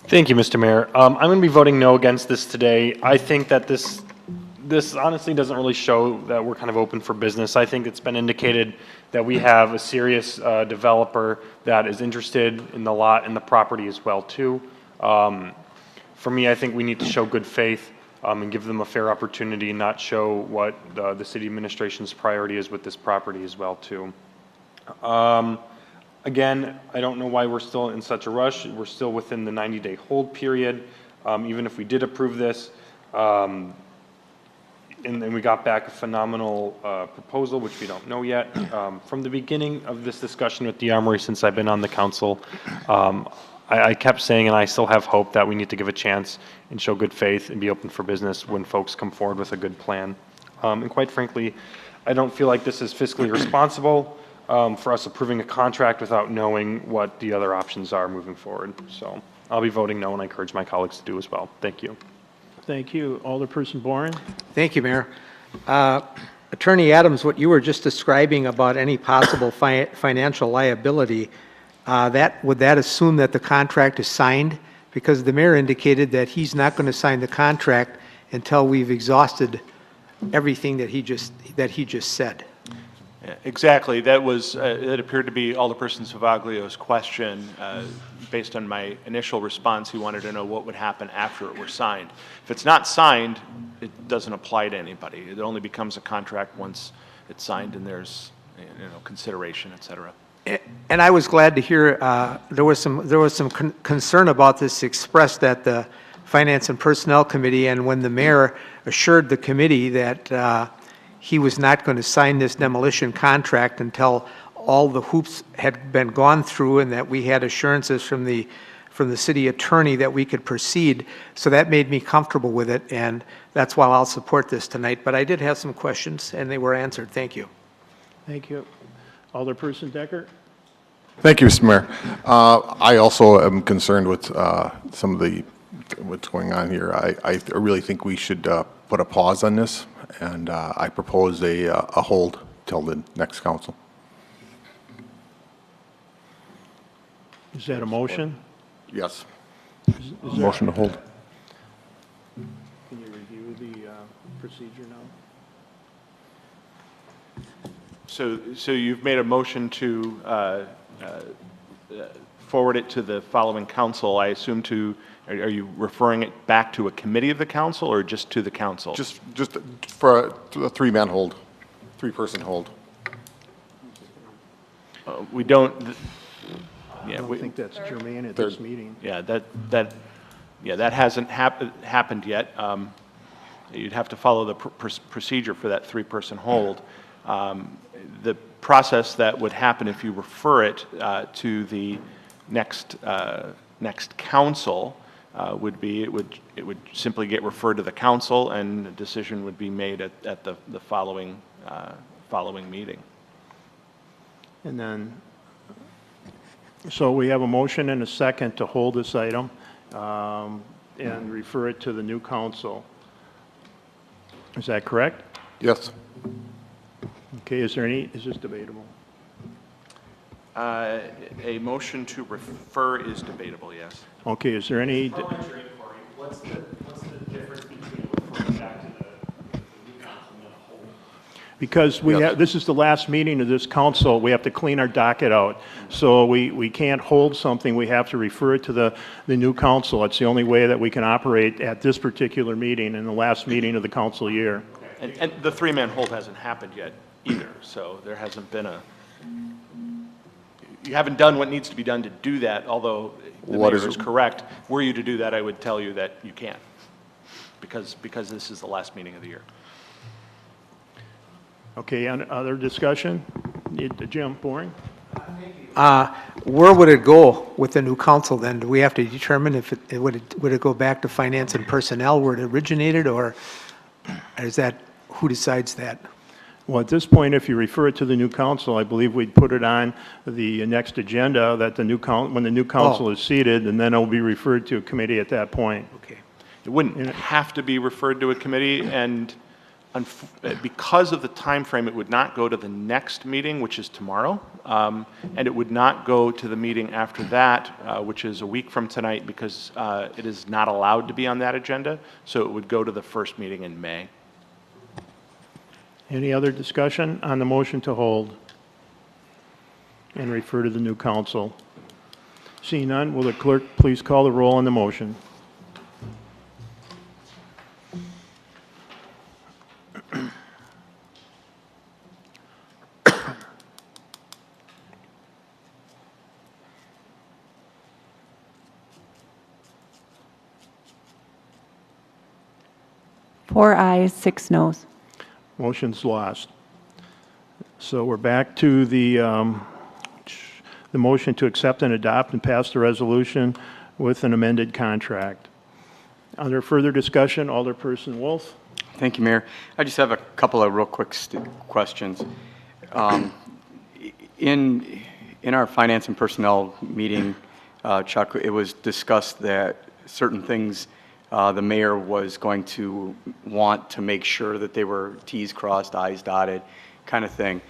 Thank you, Mr. Mayor. I'm going to be voting no against this today. I think that this honestly doesn't really show that we're kind of open for business. I think it's been indicated that we have a serious developer that is interested in the lot and the property as well, too. For me, I think we need to show good faith and give them a fair opportunity, not show what the city administration's priority is with this property as well, too. Again, I don't know why we're still in such a rush. We're still within the 90-day hold period. Even if we did approve this, and we got back a phenomenal proposal, which we don't know yet. From the beginning of this discussion with the Armory, since I've been on the council, I kept saying, and I still have hope, that we need to give a chance and show good faith and be open for business when folks come forward with a good plan. And quite frankly, I don't feel like this is fiscally responsible for us approving a contract without knowing what the other options are moving forward. So I'll be voting no, and I encourage my colleagues to do as well. Thank you. Thank you. Alderperson Boren? Thank you, Mayor. Attorney Adams, what you were just describing about any possible financial liability, would that assume that the contract is signed? Because the mayor indicated that he's not going to sign the contract until we've exhausted everything that he just said. Yeah, exactly. That was that appeared to be Alderperson Savaglio's question. Based on my initial response, he wanted to know what would happen after it were signed. If it's not signed, it doesn't apply to anybody. It only becomes a contract once it's signed and there's consideration, et cetera. And I was glad to hear there was some concern about this expressed at the Finance and Personnel Committee, and when the mayor assured the committee that he was not going to sign this demolition contract until all the hoops had been gone through and that we had assurances from the city attorney that we could proceed. So that made me comfortable with it, and that's why I'll support this tonight. But I did have some questions, and they were answered. Thank you. Thank you. Alderperson Decker? Thank you, Mr. Mayor. I also am concerned with some of what's going on here. I really think we should put a pause on this, and I propose a hold till the next council. Is that a motion? Yes. Is Motion to hold. Can you review the procedure now? So you've made a motion to forward it to the following council. I assume are you referring it back to a committee of the council or just to the council? Just for a three-man hold, three-person hold. We don't. I don't think that's germane at this meeting. Yeah, that hasn't happened yet. You'd have to follow the procedure for that three-person hold. The process that would happen if you refer it to the next council would be it would simply get referred to the council, and a decision would be made at the following meeting. And then, so we have a motion and a second to hold this item and refer it to the new council. Is that correct? Yes. Okay, is this debatable? A motion to refer is debatable, yes. Okay, is there any? What's the difference between referring back to the new council and the whole? Because this is the last meeting of this council, we have to clean our docket out. So we can't hold something, we have to refer it to the new council. It's the only way that we can operate at this particular meeting, in the last meeting of the council year. And the three-man hold hasn't happened yet either, so there hasn't been a... you haven't done what needs to be done to do that, although the What mayor is- is correct. Were you to do that, I would tell you that you can't, because this is the last meeting of the year. Okay, other discussion? Jim, Boring? Where would it go with the new council then? Do we have to determine if would it go back to finance and personnel where it originated, or is that, who decides that? Well, at this point, if you refer it to the new council, I believe we'd put it on the next agenda that the new when the new council is seated, and then it'll be referred to a committee at that point. Okay. It wouldn't have to be referred to a committee, and because of the time frame, it would not go to the next meeting, which is tomorrow, and it would not go to the meeting after that, which is a week from tonight, because it is not allowed to be on that agenda, so it would go to the first meeting in May. Any other discussion on the motion to hold and refer to the new council? Seeing none, will the clerk please call the roll on the motion? Four ayes, 6 noes. Motion's lost. So we're back to the motion to accept and adopt and pass the resolution with an amended contract. Under further discussion, Alderperson Wolf. Thank you, Mayor. I just have a couple of real quick questions. In our finance and personnel meeting, Chuck, it was discussed that certain things the mayor was going to want to make sure that they were T's crossed, I's dotted, kind of thing.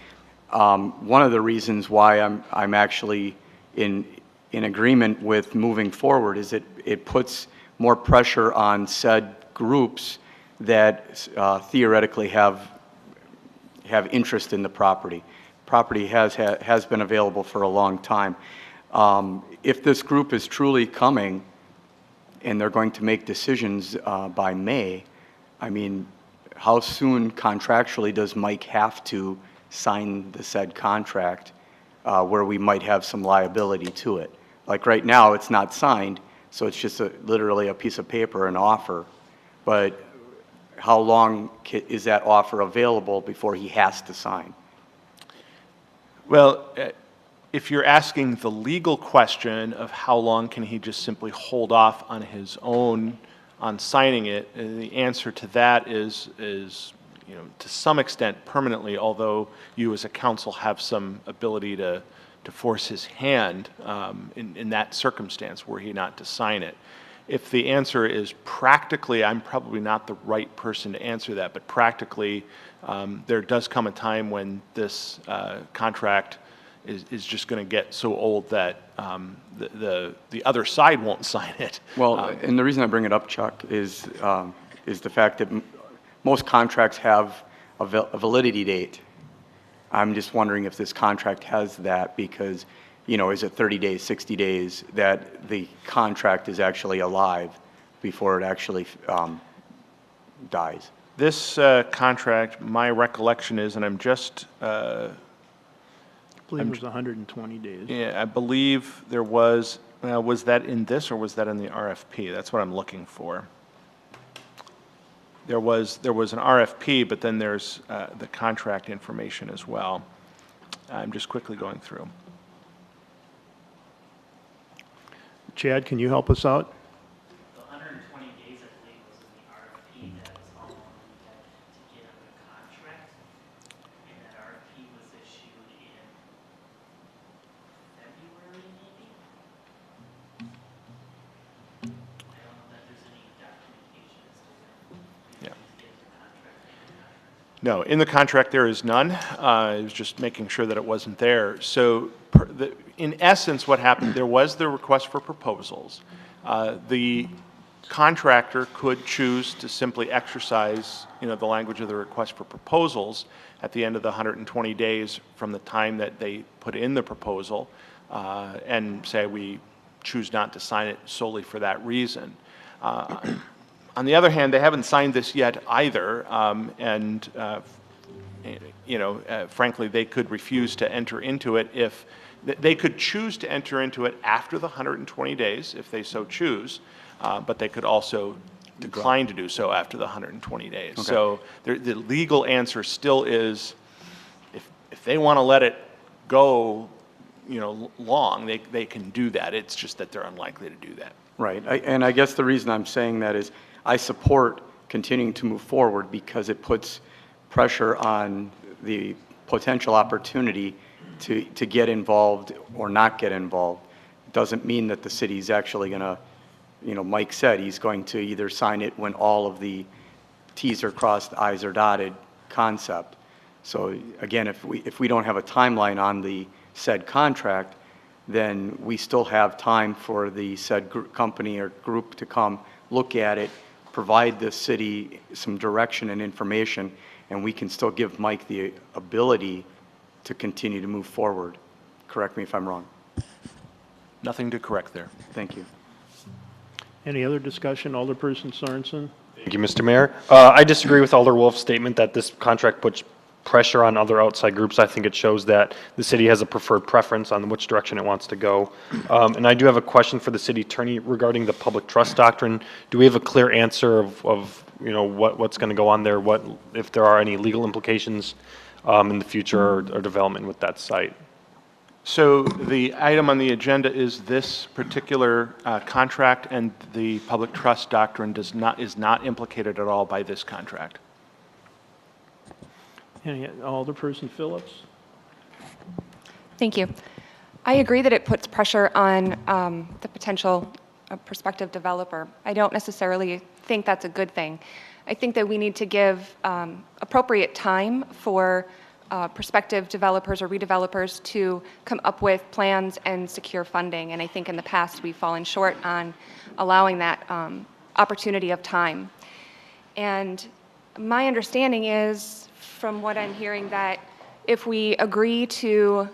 One of the reasons why I'm actually in agreement with moving forward is it puts more pressure on said groups that theoretically have interest in the property. Property has been available for a long time. If this group is truly coming and they're going to make decisions by May, I mean, how soon contractually does Mike have to sign the said contract where we might have some liability to it? Like right now, it's not signed, so it's just literally a piece of paper, an offer. But how long is that offer available before he has to sign? Well, if you're asking the legal question of how long can he just simply hold off on his own on signing it, the answer to that is to some extent permanently, although you as a council have some ability to force his hand in that circumstance were he not to sign it. If the answer is practically, I'm probably not the right person to answer that, but practically there does come a time when this contract is just going to get so old that the other side won't sign it. Well, and the reason I bring it up, Chuck, is the fact that most contracts have a validity date. I'm just wondering if this contract has that because, is it 30 days, 60 days that the contract is actually alive before it actually dies? This contract, my recollection is, and I'm just... I believe it was 120 days. Yeah, I believe there was that in this or was that in the RFP? That's what I'm looking for. There was an RFP, but then there's the contract information as well. I'm just quickly going through. Chad, can you help us out? The 120 days, I believe, was in the RFP. That was how long we had to get under contract. And that RFP was issued in February, maybe? I don't know that there's any documentation as to when we had to get the contract. No, in the contract there is none. I was just making sure that it wasn't there. So in essence, what happened, there was the request for proposals. The contractor could choose to simply exercise, the language of the request for proposals at the end of the 120 days from the time that they put in the proposal and say we choose not to sign it solely for that reason. On the other hand, they haven't signed this yet either, and frankly, they could refuse to enter into it if, they could choose to enter into it after the 120 days, if they so choose, but they could also decline to do so after the 120 days. Okay. So the legal answer still is, if they want to let it go, long, they can do that. It's just that they're unlikely to do that. Right, and I guess the reason I'm saying that is I support continuing to move forward because it puts pressure on the potential opportunity to get involved or not get involved. It doesn't mean that the city's actually going to, Mike said he's going to either sign it when all of the Ts are crossed, Is are dotted concept. So again, if we don't have a timeline on the said contract, then we still have time for the said company or group to come, look at it, provide the city some direction and information, and we can still give Mike the ability to continue to move forward. Correct me if I'm wrong. Nothing to correct there. Thank you. Any other discussion? Alderperson Sorensen? Thank you, Mr. Mayor. I disagree with Alder Wolf's statement that this contract puts pressure on other outside groups. I think it shows that the city has a preferred preference on which direction it wants to go. And I do have a question for the city attorney regarding the public trust doctrine. Do we have a clear answer of what's going to go on there? What if there are any legal implications in the future or development with that site? So the item on the agenda is this particular contract, and the public trust doctrine is not implicated at all by this contract. Alderperson Phillips? Thank you. I agree that it puts pressure on the potential prospective developer. I don't necessarily think that's a good thing. I think that we need to give appropriate time for prospective developers or redevelopers to come up with plans and secure funding. And I think in the past we've fallen short on allowing that opportunity of time. And my understanding is, from what I'm hearing, that if we agree to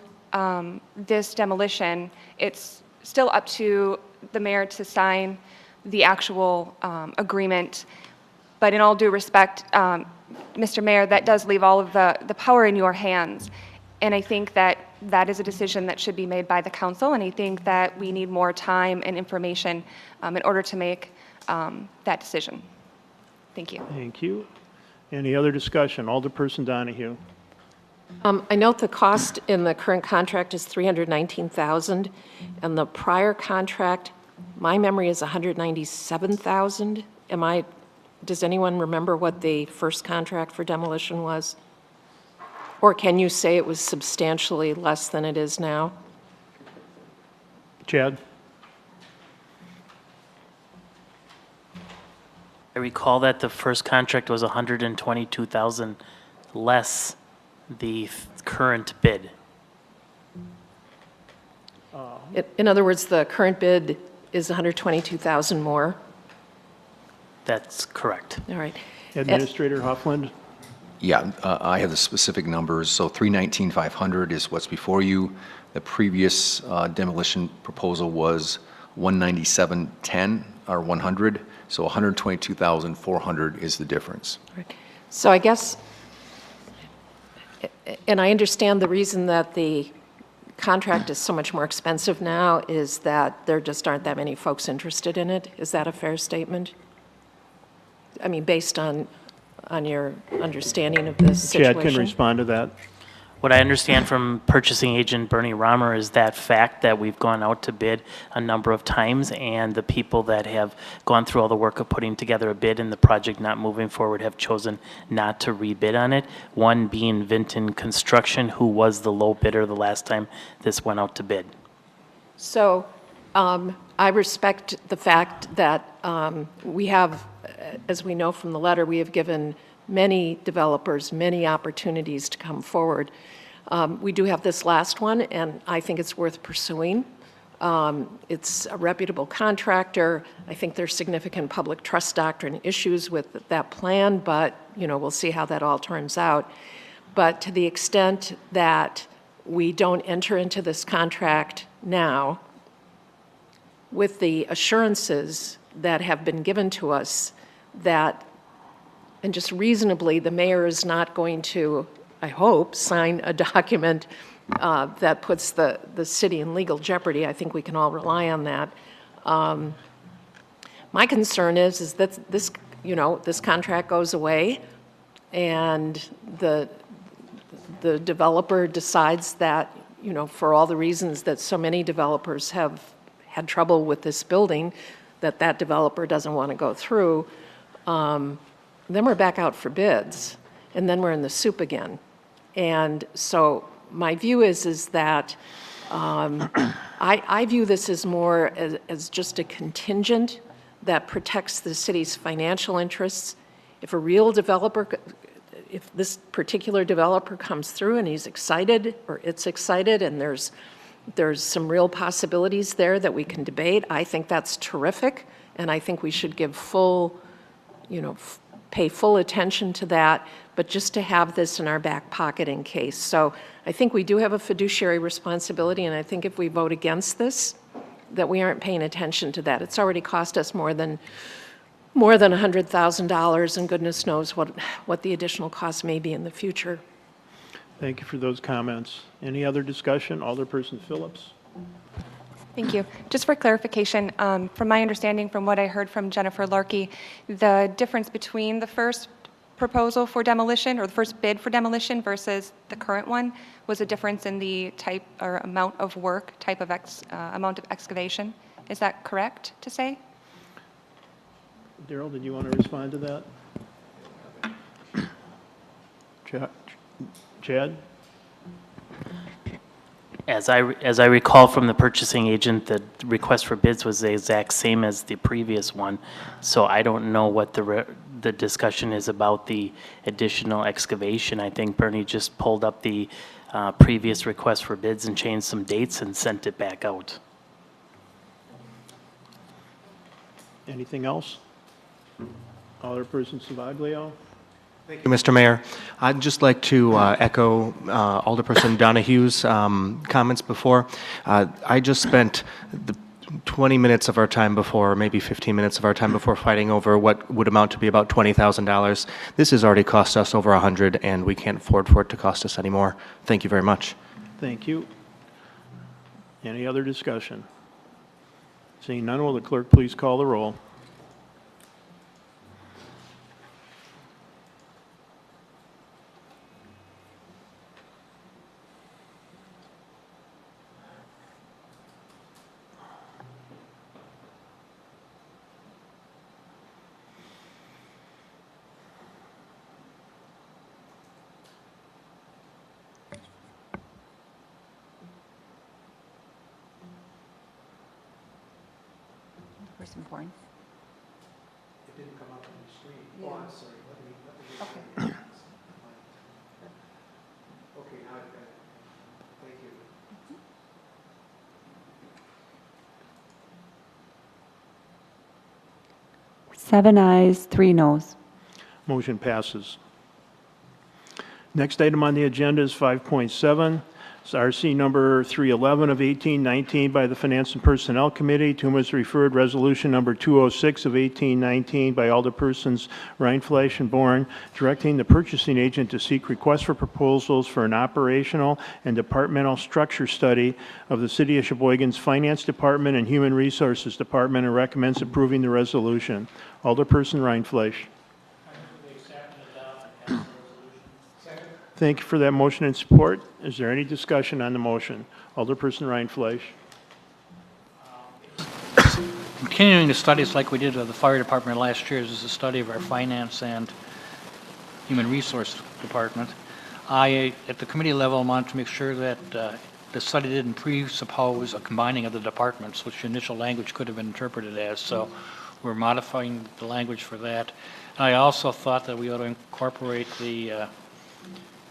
this demolition, it's still up to the mayor to sign the actual agreement. But in all due respect, Mr. Mayor, that does leave all of the power in your hands. And I think that that is a decision that should be made by the council, and I think that we need more time and information in order to make that decision. Thank you. Thank you. Any other discussion? Alderperson Donahue. I note the cost in the current contract is $319,000, and the prior contract, my memory is $197,000. Does anyone remember what the first contract for demolition was? Or can you say it was substantially less than it is now? Chad? I recall that the first contract was $122,000 less the current bid. In other words, the current bid is $122,000 more? That's correct. All right. Administrator Huffland? Yeah, I have the specific numbers. So 319,500 is what's before you. The previous demolition proposal was 197,10 or 100. So 122,400 is the difference. Right. So I guess, and I understand the reason that the contract is so much more expensive now is that there just aren't that many folks interested in it. Is that a fair statement? I mean, based on your understanding of this situation? Chad can respond to that. What I understand from purchasing agent Bernie Romer is that fact that we've gone out to bid a number of times, and the people that have gone through all the work of putting together a bid and the project not moving forward have chosen not to rebid on it. One being Vinton Construction, who was the low bidder the last time this went out to bid. So I respect the fact that we have, as we know from the letter, we have given many developers many opportunities to come forward. We do have this last one, and I think it's worth pursuing. It's a reputable contractor. I think there's significant public trust doctrine issues with that plan, but we'll see how that all turns out. But to the extent that we don't enter into this contract now with the assurances that have been given to us that, and just reasonably, the mayor is not going to I hope, sign a document that puts the city in legal jeopardy. I think we can all rely on that. My concern is that this, this contract goes away and the developer decides that, for all the reasons that so many developers have had trouble with this building, that developer doesn't want to go through, then we're back out for bids, and then we're in the soup again. And so my view is that I view this as more as just a contingent that protects the city's financial interests. If a real developer, if this particular developer comes through and he's excited or it's excited and there's some real possibilities there that we can debate, I think that's terrific, and I think we should give full, pay full attention to that, but just to have this in our back pocket in case. So I think we do have a fiduciary responsibility, and I think if we vote against this, that we aren't paying attention to that. It's already cost us more than $100,000, and goodness knows what the additional cost may be in the future. Thank you for those comments. Any other discussion? Alderperson Phillips. Thank you. Just for clarification, from my understanding, from what I heard from Jennifer Larkey, the difference between the first proposal for demolition or the first bid for demolition versus the current one was a difference in the type or amount of work, type of amount of excavation. Is that correct to say? Daryl, did you want to respond to that? Chad? As I recall from the purchasing agent, the request for bids was the exact same as the previous one. So I don't know what the discussion is about the additional excavation. I think Bernie just pulled up the previous request for bids and changed some dates and sent it back out. Anything else? Alderperson Savaglio? Thank you, Mr. Mayor. I'd just like to echo Alderperson Donahue's comments before. I just spent the 20 minutes of our time before, maybe 15 minutes of our time before, fighting over what would amount to be about $20,000. This has already cost us over $100,000, and we can't afford for it to cost us anymore. Thank you very much. Thank you. Any other discussion? Seeing none, will the clerk please call the roll? Person born. It didn't come up on the screen. Yeah. Oh, I'm sorry. Let me Okay. Okay, now I've got it. Thank you. 7 ayes, 3 noes. Motion passes. Next item on the agenda is 5.7. It's RC number 311 of 1819 by the Finance and Personnel Committee, to whom is referred resolution number 206 of 1819 by Alderpersons Rindfleisch and Bourne, directing the purchasing agent to seek requests for proposals for an operational and departmental structure study of the City of Sheboygan's Finance Department and Human Resources Department, and recommends approving the resolution. Alderperson Rindfleisch. Thank you for that motion and support. Is there any discussion on the motion? Alderperson Rindfleisch. Continuing the studies like we did with the fire department last year, this is a study of our finance and human resource department. I, at the committee level, wanted to make sure that the study didn't presuppose a combining of the departments, which the initial language could have been interpreted as. So we're modifying the language for that. And I also thought that we ought to incorporate the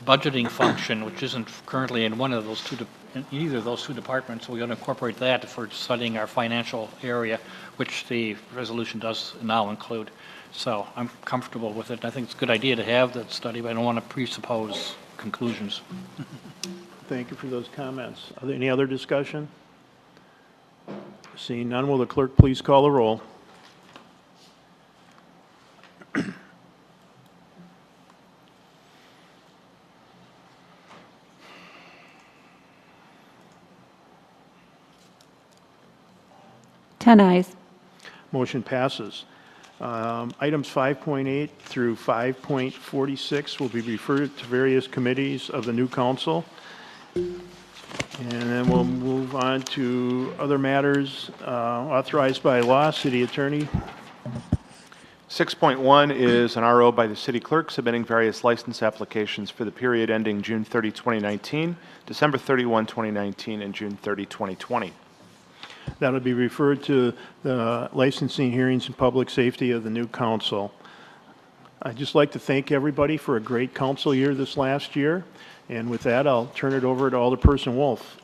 budgeting function, which isn't currently in one of those in either of those two departments. We ought to incorporate that if we're studying our financial area, which the resolution does now include. So I'm comfortable with it. I think it's a good idea to have that study, but I don't want to presuppose conclusions. Thank you for those comments. Are there any other discussion? Seeing none, will the clerk please call the roll? 10 eyes. Motion passes. Items 5.8 through 5.46 will be referred to various committees of the new council. And then we'll move on to other matters authorized by law. City Attorney. 6.1 is an RO by the city clerk submitting various license applications for the period ending June 30, 2019, December 31, 2019, and June 30, 2020. That'll be referred to the licensing hearings and public safety of the new council. I'd just like to thank everybody for a great council year this last year. And with that, I'll turn it over to Alderperson Wolf.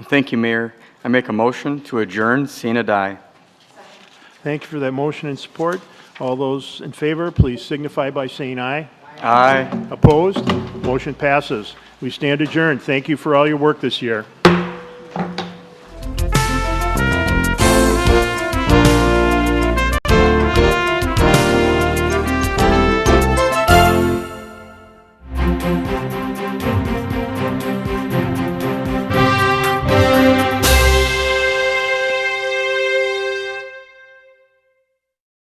Thank you, Mayor. I make a motion to adjourn, sine die. Thank you for that motion and support. All those in favor, please signify by saying aye. Aye. Opposed? Motion passes. We stand adjourned. Thank you for all your work this year.